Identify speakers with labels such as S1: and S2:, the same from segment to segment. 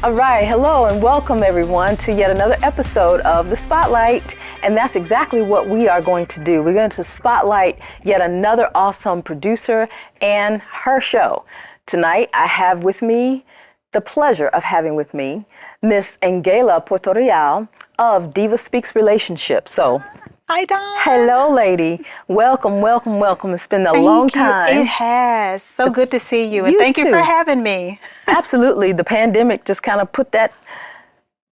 S1: All right, hello and welcome everyone to yet another episode of The Spotlight. And that's exactly what we are going to do. We're going to spotlight yet another awesome producer and her show. Tonight, I have with me the pleasure of having with me Miss AnGala Portorreal of DivaSpeaks Relationships. So,
S2: hi, Dawn.
S1: Hello, lady. Welcome, welcome, welcome. It's been a long time.
S2: It has. So good to see you. And thank you for having me.
S1: Absolutely. The pandemic just kind of put that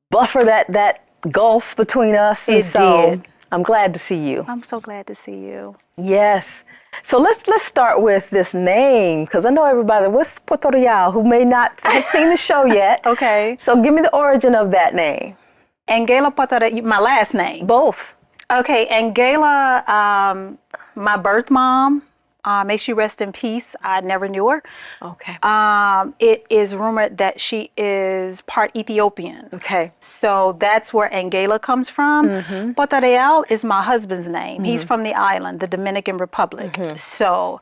S1: buffer, that gulf between us. And
S2: it did.
S1: I'm glad to see you.
S2: I'm so glad to see you.
S1: Yes. So let's start with this name, because I know everybody, what's Portorreal, who may not have seen the show yet.
S2: Okay.
S1: So give me the origin of that name.
S2: AnGala Portorreal, my last name.
S1: Both.
S2: Okay, AnGala, my birth mom, may she rest in peace. I never knew her.
S1: Okay.
S2: It is rumored that she is part Ethiopian.
S1: Okay.
S2: So that's where AnGala comes from.
S1: Mm-hmm.
S2: Portorreal is my husband's name.
S1: Mm-hmm.
S2: He's from the island, the Dominican Republic. Mm-hmm. So,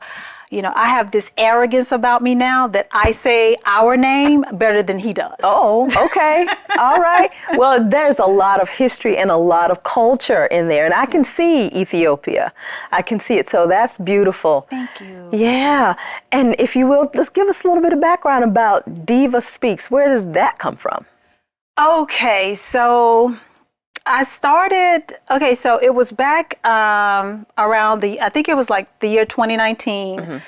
S2: you know, I have this arrogance about me now that I say our name better than he does.
S1: Oh, okay. All right. Well, there's a lot of history and a lot of culture in there, and I can see Ethiopia. I can see it. So that's beautiful.
S2: Thank you.
S1: Yeah. And if you will, let's give us a little bit of background about DivaSpeaks. Where does that come from?
S2: Okay. So I started, so it was back around I think it was like the year 2019. Mm-hmm.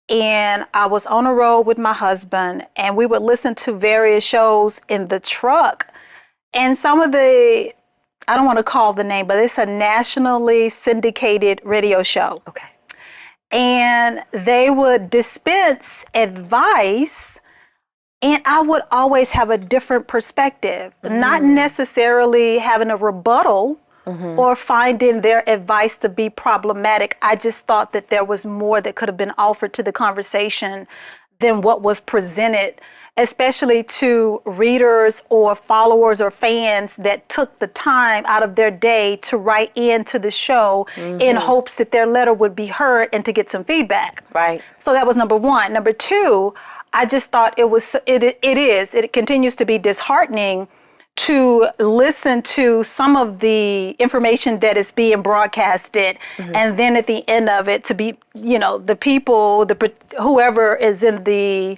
S2: And I was on a road with my husband, and we would listen to various shows in the truck. And some of I don't want to call the name, but it's a nationally syndicated radio show.
S1: Okay.
S2: And they would dispense advice, and I would always have a different perspective, not necessarily having a rebuttal or finding their advice to be problematic. I just thought that there was more that could have been offered to the conversation than what was presented, especially to readers or followers or fans that took the time out of their day to write into the show in hopes that their letter would be heard and to get some feedback.
S1: Right.
S2: So that was number one. Number two, I just thought it continues to be disheartening to listen to some of the information that is being broadcasted, and then at the end of it to be, you know, the people, whoever is in the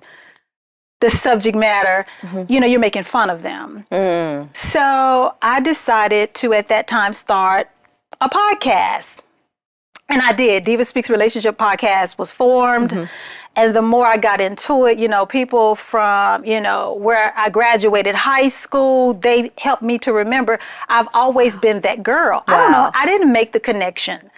S2: subject matter, you know, you're making fun of them. So I decided to, at that time, start a podcast. And I did. DivaSpeaks Relationship podcast was formed. And the more I got into it, you know, people from, you know, where I graduated high school, they helped me to remember I've always been that girl. Wow. I don't know. I didn't make the connection.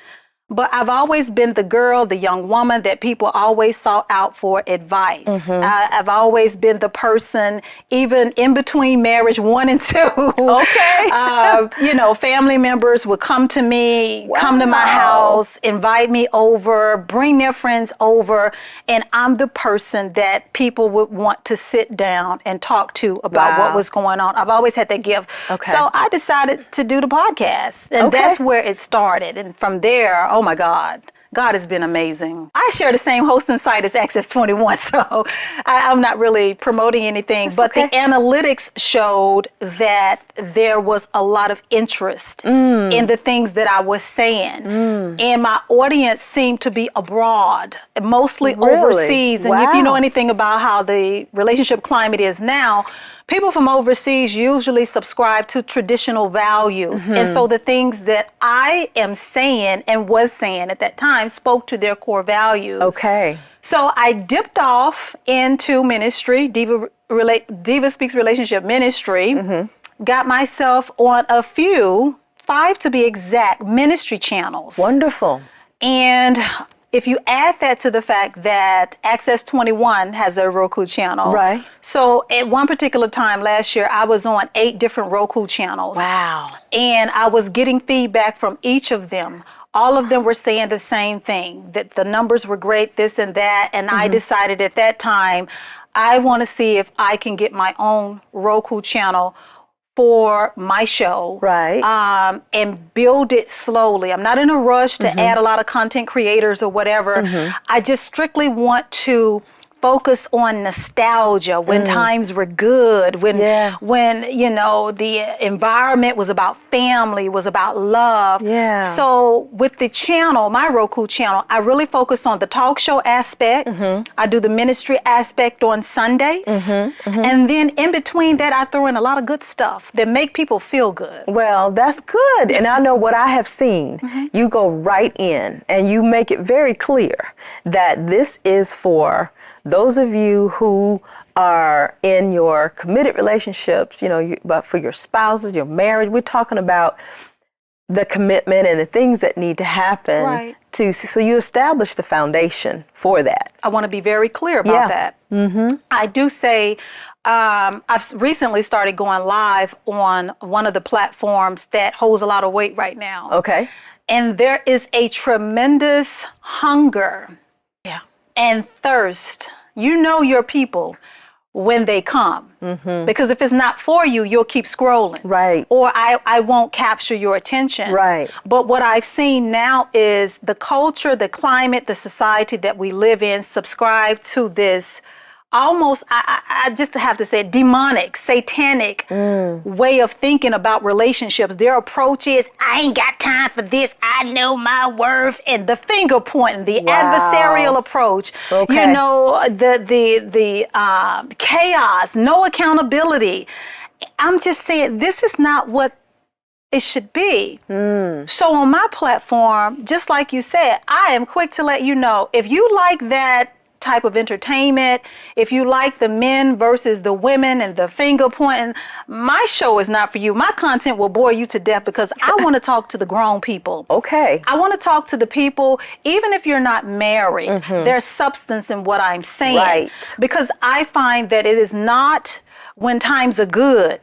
S2: But I've always been the girl, the young woman that people always sought out for advice. I've always been the person, even in between marriage 1 and 2.
S1: Okay.
S2: You know, family members would come to me, come to my house, invite me over, bring their friends over, and I'm the person that people would want to sit down and talk to about what was going on. I've always had that gift. Okay. So I decided to do the podcast, and that's where it started. And from there, oh my God. God has been amazing. I share the same hosting site as Access 21, so I'm not really promoting anything, but the analytics showed that there was a lot of interest in the things that I was saying. And my audience seemed to be abroad, mostly overseas. And if you know anything about how the relationship climate is now, people from overseas usually subscribe to traditional values. And so the things that I am saying and was saying at that time spoke to their core values. Okay. So I dipped off into ministry, DivaSpeaks Relationship Ministry, got myself on a few, 5 to be exact, ministry channels.
S1: Wonderful.
S2: And if you add that to the fact that Access 21 has a Roku channel. Right. So at one particular time last year, I was on 8 different Roku channels. Wow. And I was getting feedback from each of them. All of them were saying the same thing, that the numbers were great, this and that. And I decided at that time, I want to see if I can get my own Roku channel for my show, right? And build it slowly. I'm not in a rush to add a lot of content creators or whatever. I just strictly want to focus on nostalgia when times were good, when the environment was about family, was about love.
S1: Yeah.
S2: So with the channel, my Roku channel, I really focused on the talk show aspect. I do the ministry aspect on Sundays. And then in between that, I throw in a lot of good stuff that make people feel good.
S1: Well, that's good. And I know what I have seen. You go right in and you make it very clear that this is for those of you who are in your committed relationships, but for your spouses, your marriage. We're talking about the commitment and the things that need to happen so you establish the foundation for that.
S2: I want to be very clear about that. I do say I've recently started going live on one of the platforms that holds a lot of weight right now.
S1: Okay.
S2: And there is a tremendous hunger and thirst. You know your people when they come. Because if it's not for you, you'll keep scrolling.
S1: Right.
S2: Or I won't capture your attention.
S1: Right.
S2: But what I've seen now is the culture, the climate, the society that we live in subscribe to this almost, I just have to say, demonic, satanic way of thinking about relationships. Their approach is, I ain't got time for this. I know my worth. And the finger pointing, the adversarial approach, the chaos, no accountability. I'm just saying, this is not what it should be. So on my platform, just like you said, I am quick to let you know, if you like that type of entertainment, if you like the men versus the women and the finger pointing, my show is not for you. My content will bore you to death because I want to talk to the grown people.
S1: Okay.
S2: I want to talk to the people, even if you're not married, there's substance in what I'm saying.
S1: Right.
S2: Because I find that it is not when times are good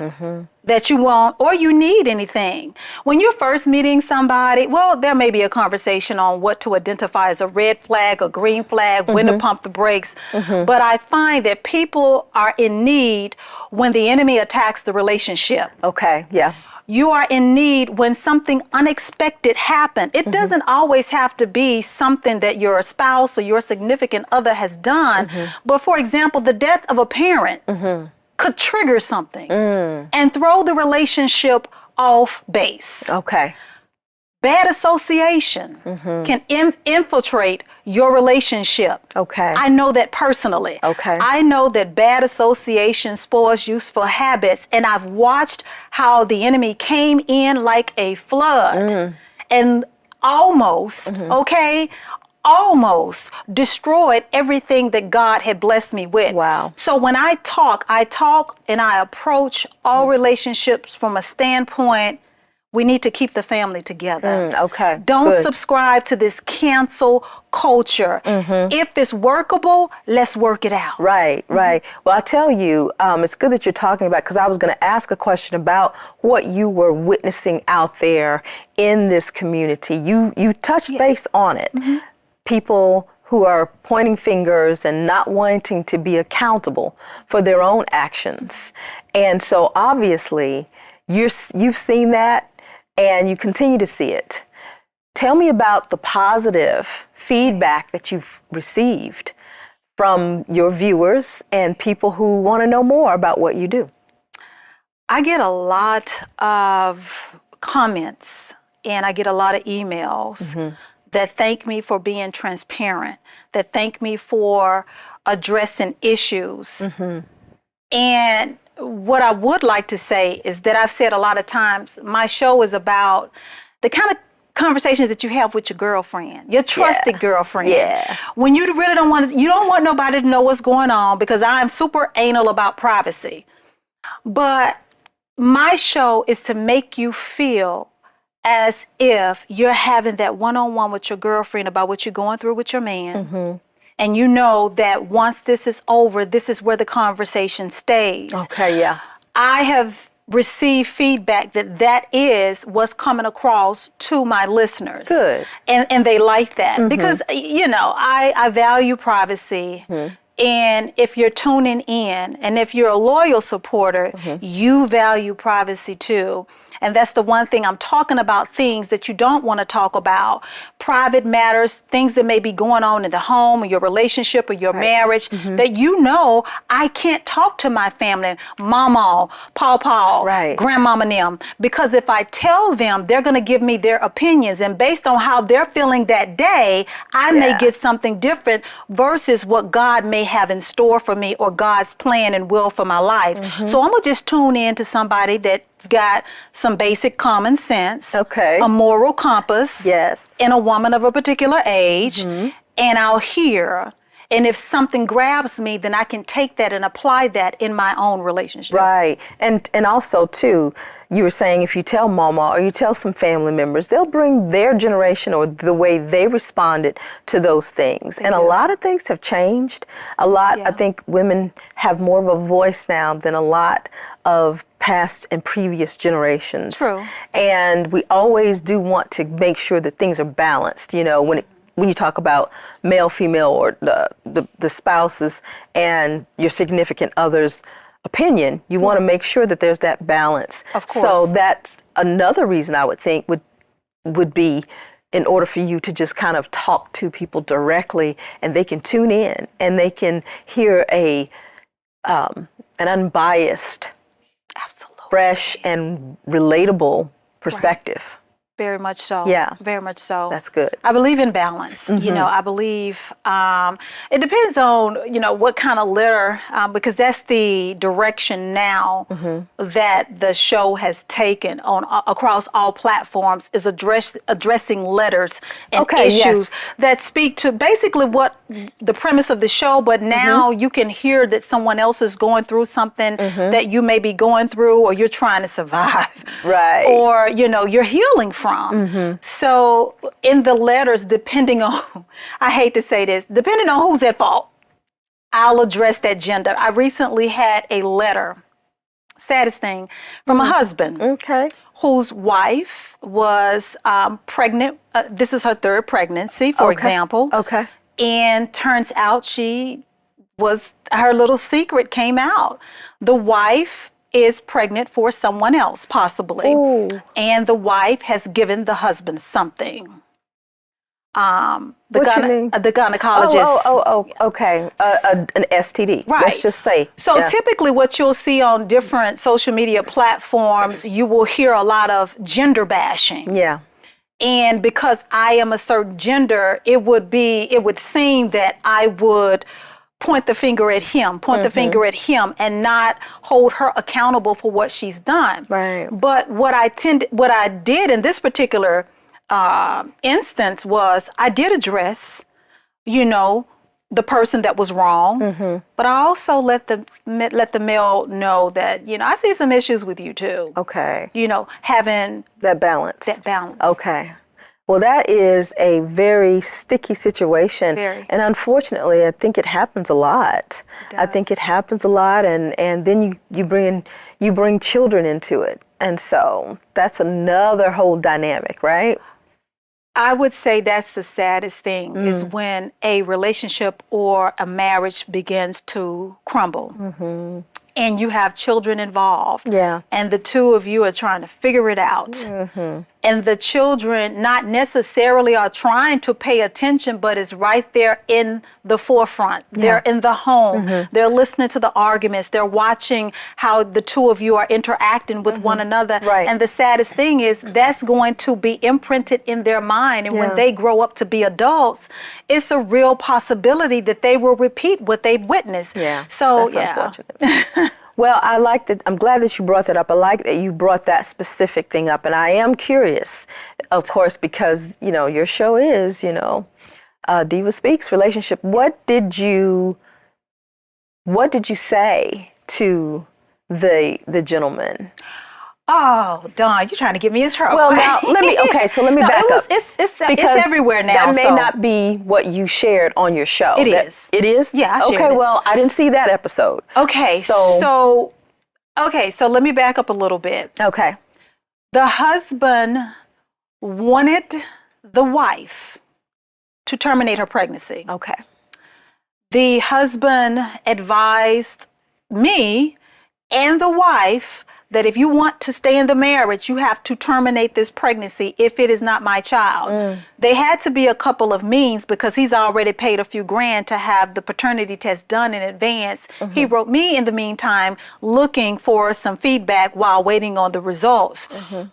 S2: that you want or you need anything. When you're first meeting somebody, well, there may be a conversation on what to identify as a red flag, a green flag, when to pump the brakes. But I find that people are in need when the enemy attacks the relationship.
S1: Okay, yeah.
S2: You are in need when something unexpected happened. It doesn't always have to be something that your spouse or your significant other has done. But for example, the death of a parent could trigger something and throw the relationship off base.
S1: Okay.
S2: Bad association can infiltrate your relationship.
S1: Okay.
S2: I know that personally.
S1: Okay.
S2: I know that bad association spoils useful habits, and I've watched how the enemy came in like a flood and almost destroyed everything that God had blessed me with.
S1: Wow.
S2: So when I talk and I approach all relationships from a standpoint, we need to keep the family together.
S1: Okay.
S2: Don't subscribe to this cancel culture. If it's workable, let's work it out.
S1: Right, right. Well, I tell you, it's good that you're talking about, because I was going to ask a question about what you were witnessing out there in this community. You touched base on it. People who are pointing fingers and not wanting to be accountable for their own actions. And so obviously you've seen that and you continue to see it. Tell me about the positive feedback that you've received from your viewers and people who want to know more about what you do.
S2: I get a lot of comments and I get a lot of emails that thank me for being transparent, that thank me for addressing issues. And what I would like to say is that I've said a lot of times, my show is about the kind of conversations that you have with your girlfriend, your trusted girlfriend. When you really you don't want nobody to know what's going on, because I'm super anal about privacy. But my show is to make you feel as if you're having that one-on-one with your girlfriend about what you're going through with your man. And you know that once this is over, this is where the conversation stays. Okay, yeah. I have received feedback that is what's coming across to my listeners. Good. And they like that because, you know, I value privacy. And if you're tuning in and if you're a loyal supporter, you value privacy too. And that's the one thing I'm talking about, things that you don't want to talk about, private matters, things that may be going on in the home or your relationship or your marriage that I can't talk to my family, mama, pawpaw, grandmama and them, because if I tell them, they're going to give me their opinions, and based on how they're feeling that day, I may get something different versus what God may have in store for me or God's plan and will for my life. So I'm going to just tune in to somebody that's got some basic common sense, a moral compass, and a woman of a particular age, and I'll hear. And if something grabs me, then I can take that and apply that in my own relationship.
S1: Right. And also, too, you were saying if you tell mama or you tell some family members, they'll bring their generation or the way they responded to those things. And a lot of things have changed. A lot, I think women have more of a voice now than a lot of past and previous generations.
S2: True.
S1: And we always do want to make sure that things are balanced, when you talk about male, female, or the spouses and your significant other's opinion, you want to make sure that there's that balance.
S2: Of course.
S1: So that's another reason I would think would be in order for you to just kind of talk to people directly, and they can tune in and they can hear an unbiased, fresh and relatable perspective.
S2: Very much so.
S1: Yeah.
S2: Very much so.
S1: That's good.
S2: I believe in balance. I believe it depends on, what kind of litter, because that's the direction now that the show has taken across all platforms, is addressing letters and issues that speak to basically what the premise of the show, but now you can hear that someone else is going through something that you may be going through, or you're trying to survive.
S1: Right.
S2: Or, you're healing from. So in the letters, depending on, I hate to say this, depending on who's at fault, I'll address that gender. I recently had a letter, saddest thing, from a husband whose wife was pregnant. This is her third pregnancy, for example. And turns out her little secret came out. The wife is pregnant for someone else, possibly.
S1: Ooh.
S2: And the wife has given the husband something. The gynecologist.
S1: Okay. An STD.
S2: Right.
S1: Let's just say.
S2: So typically what you'll see on different social media platforms, you will hear a lot of gender bashing.
S1: Yeah.
S2: And because I am a certain gender, it would seem that I would point the finger at him, and not hold her accountable for what she's done.
S1: Right.
S2: But what I did in this particular instance was I did address, the person that was wrong, but I also let the male know that, I see some issues with you too.
S1: Okay.
S2: Having
S1: that balance. Okay. Well, that is a very sticky situation.
S2: Very.
S1: And unfortunately, I think it happens a lot. I think it happens a lot, and then you bring children into it. And so that's another whole dynamic, right?
S2: I would say that's the saddest thing, is when a relationship or a marriage begins to crumble. And you have children involved. Yeah. And the two of you are trying to figure it out. And the children not necessarily are trying to pay attention, but is right there in the forefront. Yeah. They're in the home. They're listening to the arguments. They're watching how the two of you are interacting with one another. Right. And the saddest thing is that's going to be imprinted in their mind. And when they grow up to be adults, it's a real possibility that they will repeat what they've witnessed. Yeah. So,
S1: that's unfortunate. Well, I'm glad that you brought that up. I like that you brought that specific thing up. And I am curious, of course, because, your show is, DivaSpeaks Relationship. What did you say to the gentleman?
S2: Oh, Dawn, you're trying to get me in trouble.
S1: Well, now, let me back up.
S2: It's everywhere now.
S1: That may not be what you shared on your show.
S2: It is.
S1: It is?
S2: Yeah, I shared it.
S1: Okay, well, I didn't see that episode.
S2: Okay, so let me back up a little bit.
S1: Okay.
S2: The husband wanted the wife to terminate her pregnancy.
S1: Okay.
S2: The husband advised me and the wife that if you want to stay in the marriage, you have to terminate this pregnancy if it is not my child. They had to be a couple of means because he's already paid a few grand to have the paternity test done in advance. He wrote me in the meantime looking for some feedback while waiting on the results.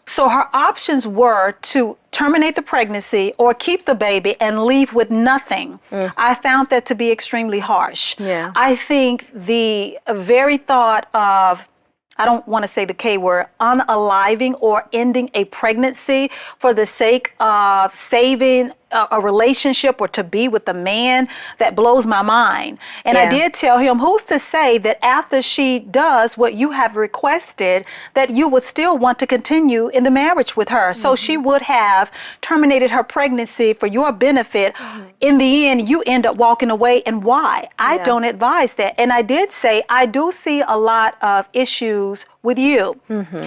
S2: So her options were to terminate the pregnancy or keep the baby and leave with nothing. I found that to be extremely harsh.
S1: Yeah.
S2: I think the very thought of, I don't want to say the K word, unaliving or ending a pregnancy for the sake of saving a relationship or to be with a man, that blows my mind. And I did tell him, who's to say that after she does what you have requested, that you would still want to continue in the marriage with her? So she would have terminated her pregnancy for your benefit. In the end, you end up walking away. And why? I don't advise that. And I did say, I do see a lot of issues with you,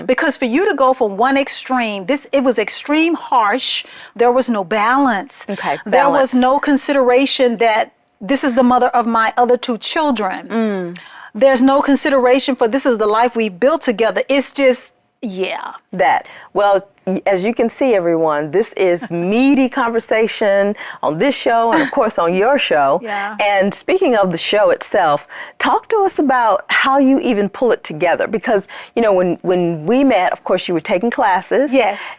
S2: because for you to go from one extreme, it was extreme harsh. There was no balance. There was no consideration that this is the mother of my other 2 children. There's no consideration for this is the life we built together. It's just,
S1: that. Well, as you can see, everyone, this is meaty conversation on this show and, of course, on your show. And speaking of the show itself, talk to us about how you even pull it together. Because, you know, when we met, of course, you were taking classes.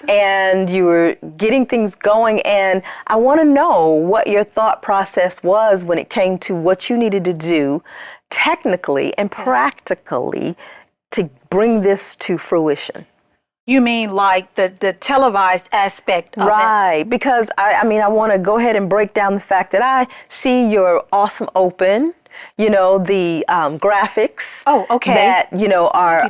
S1: And you were getting things going. And I want to know what your thought process was when it came to what you needed to do technically and practically to bring this to fruition.
S2: You mean like the televised aspect of it?
S1: Right, because I mean, I want to go ahead and break down the fact that I see your awesome open, you know, the graphics. That, you know, are,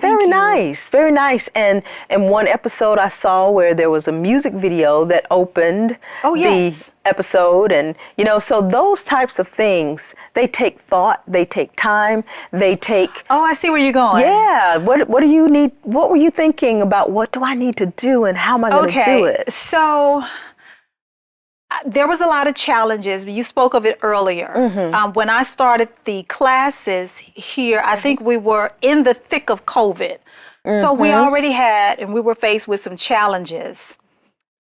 S1: very nice, very nice. And in one episode I saw where there was a music video that opened the episode. And, you know, so those types of things, they take thought, they take time, they take...
S2: Oh, I see where you're going.
S1: Yeah. What do you need? What were you thinking about? What do I need to do and how am I going to do it?
S2: So... there was a lot of challenges. You spoke of it earlier. When I started the classes here, I think we were in the thick of COVID. So we already had, and we were faced with some challenges.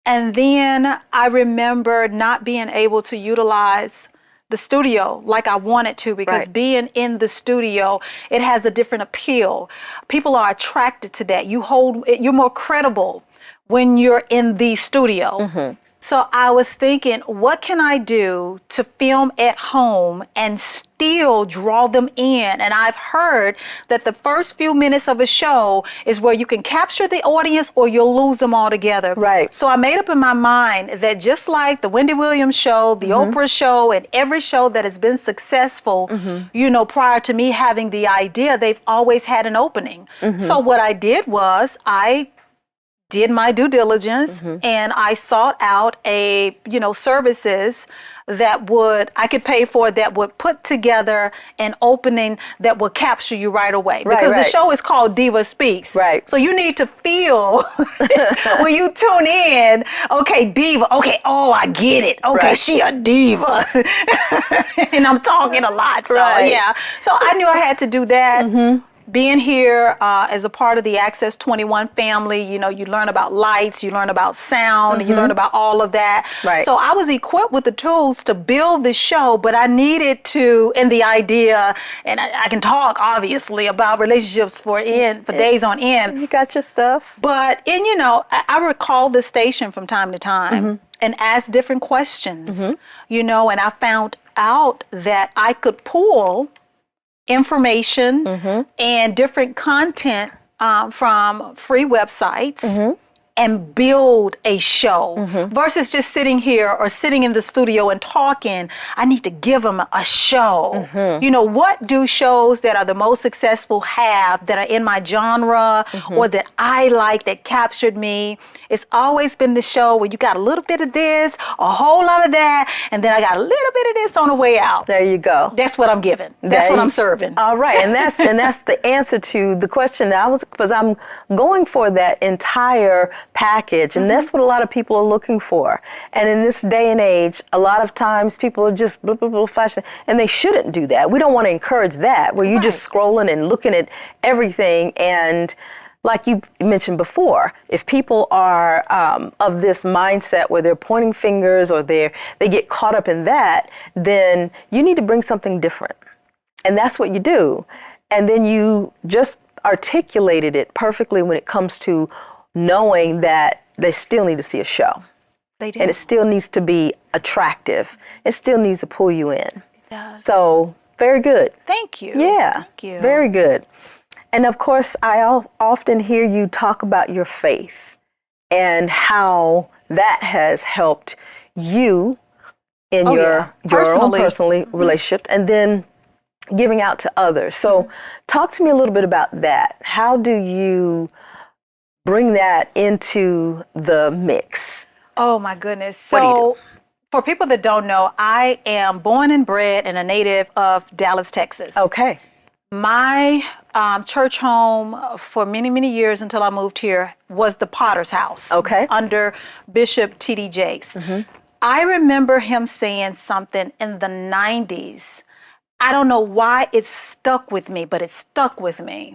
S2: And then I remember not being able to utilize the studio like I wanted to, because being in the studio, it has a different appeal. People are attracted to that. You're more credible when you're in the studio. So I was thinking, what can I do to film at home and still draw them in? And I've heard that the first few minutes of a show is where you can capture the audience or you'll lose them altogether. So I made up in my mind that just like the Wendy Williams show, the Oprah show, and every show that has been successful, you know, prior to me having the idea, they've always had an opening. So what I did was I did my due diligence and I sought out services that I could pay for, that would put together an opening that would capture you right away. Because the show is called Diva Speaks. So you need to feel when you tune in, okay, diva, okay, oh, I get it. Okay, she a diva. And I'm talking a lot. So so I knew I had to do that. Being here as a part of the Access 21 family, you know, you learn about lights, you learn about sound, you learn about all of that. So I was equipped with the tools to build the show, but I needed to, in the idea, and I can talk obviously about relationships for days on end.
S1: You got your stuff.
S2: But, you know, I recall the station from time to time and ask different questions, you know, and I found out that I could pull information and different content from free websites and build a show versus just sitting here or sitting in the studio and talking. I need to give them a show. You know, what do shows that are the most successful have that are in my genre or that I like, that captured me? It's always been the show where you got a little bit of this, a whole lot of that, and then I got a little bit of this on the way out.
S1: There you go.
S2: That's what I'm giving. That's what I'm serving.
S1: All right, and that's the answer to the question that because I'm going for that entire package. And that's what a lot of people are looking for. And in this day and age, a lot of times people are just blah, blah, blah, flashing, and they shouldn't do that. We don't want to encourage that, where you're just scrolling and looking at everything. And like you mentioned before, if people are of this mindset where they're pointing fingers or they get caught up in that, then you need to bring something different. And that's what you do. And then you just articulated it perfectly when it comes to knowing that they still need to see a show.
S2: They do.
S1: And it still needs to be attractive. It still needs to pull you in.
S2: It does.
S1: So, very good.
S2: Thank you.
S1: Yeah.
S2: Thank you.
S1: Very good. And of course, I often hear you talk about your faith and how that has helped you in your own personal relationship, and then giving out to others. So talk to me a little bit about that. How do you bring that into the mix?
S2: Oh my goodness.
S1: What do you
S2: So for people that don't know, I am born and bred and a native of Dallas, Texas.
S1: Okay.
S2: My church home for many, many years until I moved here was the Potter's House.
S1: Okay.
S2: Under Bishop T.D. Jakes. I remember him saying something in the 90s. I don't know why it stuck with me, but it stuck with me.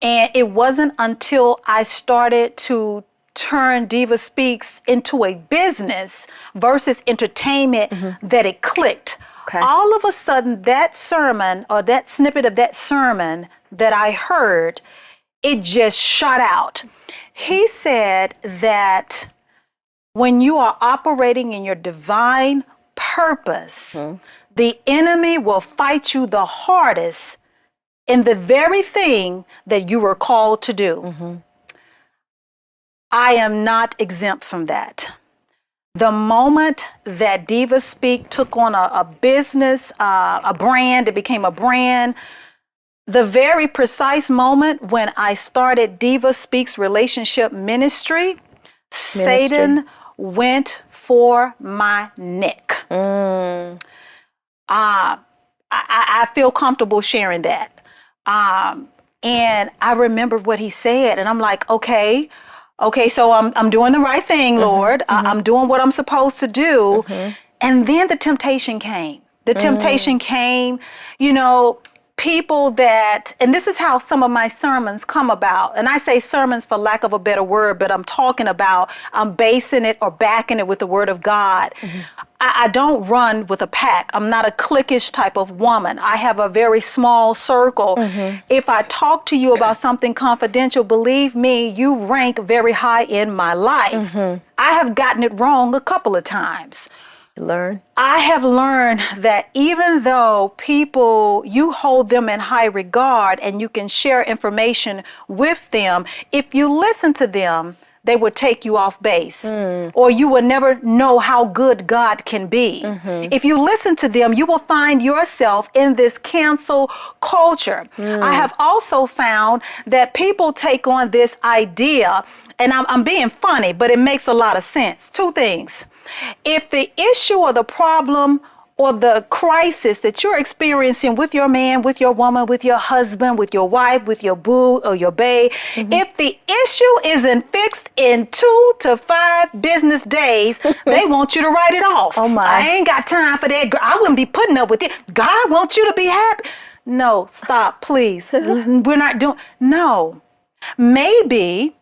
S2: And it wasn't until I started to turn DivaSpeaks into a business versus entertainment that it clicked.
S1: Okay.
S2: All of a sudden, that sermon or that snippet of that sermon that I heard, it just shot out. He said that when you are operating in your divine purpose, the enemy will fight you the hardest in the very thing that you were called to do. I am not exempt from that. The moment that DivaSpeak took on a business, a brand, it became a brand, the very precise moment when I started DivaSpeaks Relationship Ministry, Satan went for my neck. I feel comfortable sharing that. And I remember what he said, and I'm like, okay, so I'm doing the right thing, Lord. I'm doing what I'm supposed to do. And then the temptation came. The temptation came, you know, people that, and this is how some of my sermons come about. And I say sermons for lack of a better word, but I'm talking about, I'm basing it or backing it with the word of God. I don't run with a pack. I'm not a cliquish type of woman. I have a very small circle. If I talk to you about something confidential, believe me, you rank very high in my life. I have gotten it wrong a couple of times. I have learned that even though people, you hold them in high regard and you can share information with them, if you listen to them, they would take you off base, or you will never know how good God can be. If you listen to them, you will find yourself in this cancel culture. I have also found that people take on this idea, and I'm being funny, but it makes a lot of sense. Two things. If the issue or the problem or the crisis that you're experiencing with your man, with your woman, with your husband, with your wife, with your boo or your bae, if the issue isn't fixed in 2 to 5 business days, they want you to write it off.
S1: Oh my.
S2: I ain't got time for that. I wouldn't be putting up with it. God wants you to be happy. No, stop, please. We're not doing, no. Maybe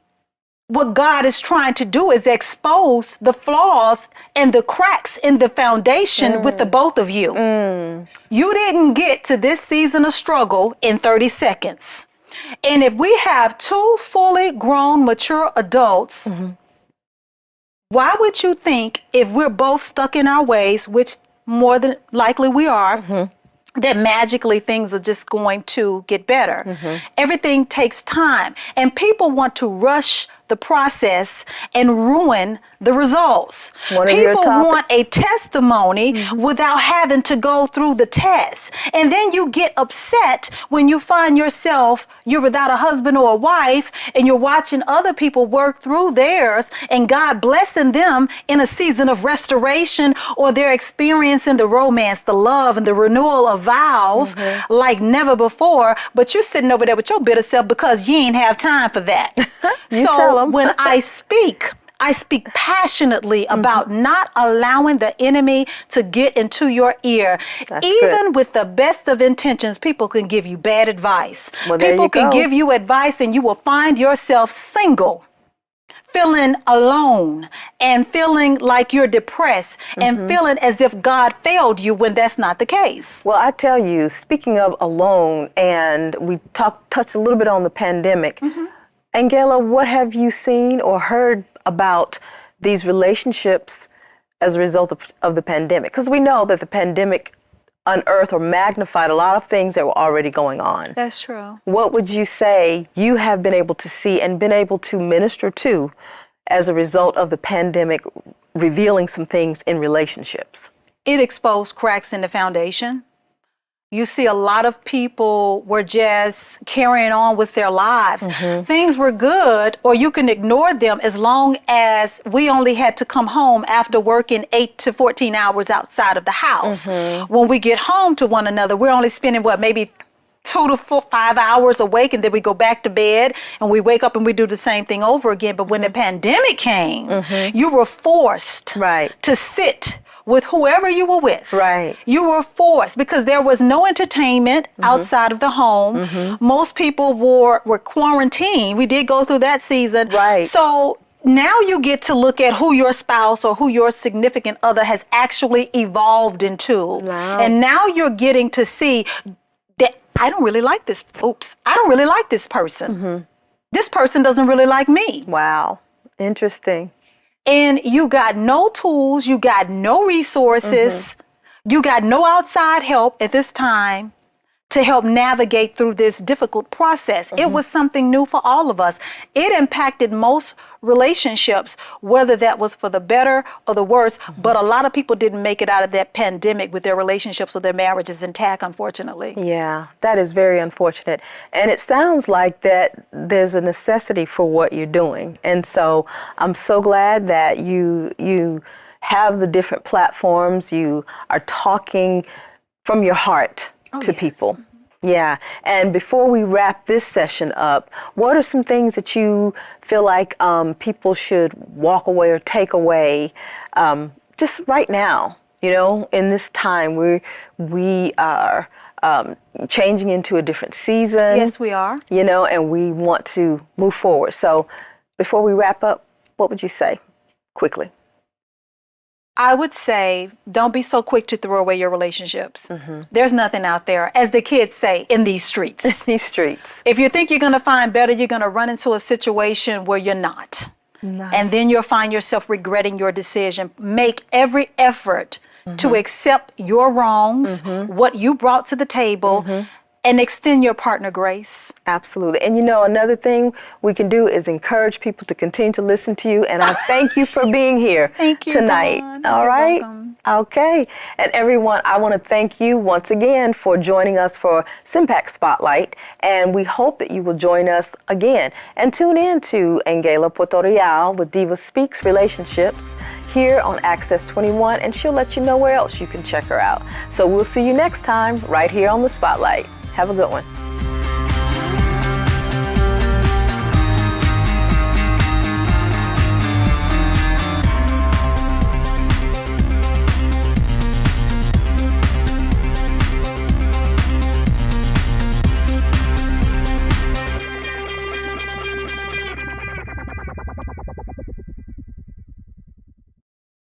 S2: what God is trying to do is expose the flaws and the cracks in the foundation with the both of you. You didn't get to this season of struggle in 30 seconds. And if we have 2 fully grown, mature adults, why would you think if we're both stuck in our ways, which more than likely we are, that magically things are just going to get better? Everything takes time, and people want to rush the process and ruin the results. People want a testimony without having to go through the test. And then you get upset when you find yourself, you're without a husband or a wife, and you're watching other people work through theirs and God blessing them in a season of restoration, or they're experiencing the romance, the love, and the renewal of vows like never before. But you're sitting over there with your bitter self because you ain't have time for that.
S1: You tell them.
S2: When I speak passionately about not allowing the enemy to get into your ear.
S1: That's
S2: Even
S1: good.
S2: with the best of intentions, people can give you bad advice.
S1: Well, there
S2: People
S1: you
S2: can
S1: go.
S2: give you advice and you will find yourself single, feeling alone and feeling like you're depressed and feeling as if God failed you when that's not the case.
S1: Well, I tell you, speaking of alone, and we touched a little bit on the pandemic. AnGala, what have you seen or heard about these relationships as a result of the pandemic? Because we know that the pandemic unearthed or magnified a lot of things that were already going on.
S2: That's true.
S1: What would you say you have been able to see and been able to minister to as a result of the pandemic revealing some things in relationships?
S2: It exposed cracks in the foundation. You see a lot of people were just carrying on with their lives. Things were good, or you can ignore them as long as we only had to come home after working 8 to 14 hours outside of the house. When we get home to one another, we're only spending maybe 2 to 5 hours awake, and then we go back to bed and we wake up and we do the same thing over again. But when the pandemic came, you were forced to sit with whoever you were with.
S1: Right.
S2: You were forced because there was no entertainment outside of the home. Most people were quarantined. We did go through that season.
S1: Right.
S2: So now you get to look at who your spouse or who your significant other has actually evolved into.
S1: Wow.
S2: And now you're getting to see that I don't really like this. I don't really like this person. This person doesn't really like me.
S1: Wow. Interesting.
S2: And you got no tools, you got no resources, you got no outside help at this time to help navigate through this difficult process. It was something new for all of us. It impacted most relationships, whether that was for the better or the worse, but a lot of people didn't make it out of that pandemic with their relationships or their marriages intact, unfortunately.
S1: Yeah, that is very unfortunate. And it sounds like that there's a necessity for what you're doing. And so I'm so glad that you have the different platforms. You are talking from your heart to people. Yeah. And before we wrap this session up, what are some things that you feel like people should walk away or take away just right now? You know, in this time we are changing into a different season.
S2: Yes, we are.
S1: You know, and we want to move forward. So before we wrap up, what would you say quickly?
S2: I would say, don't be so quick to throw away your relationships. There's nothing out there, as the kids say, in these streets.
S1: These streets.
S2: If you think you're going to find better, you're going to run into a situation where you're not. And then you'll find yourself regretting your decision. Make every effort to accept your wrongs, what you brought to the table, and extend your partner grace.
S1: Absolutely. And you know, another thing we can do is encourage people to continue to listen to you. And I thank you for being here
S2: Thank you,
S1: tonight.
S2: Dawn.
S1: All
S2: You're
S1: right.
S2: welcome.
S1: Okay. And everyone, I want to thank you once again for joining us for CMPAC Spotlight. And we hope that you will join us again and tune in to AnGala Portorreal with DivaSpeaks Relationships here on Access 21, and she'll let you know where else you can check her out. So we'll see you next time right here on the Spotlight. Have a good one.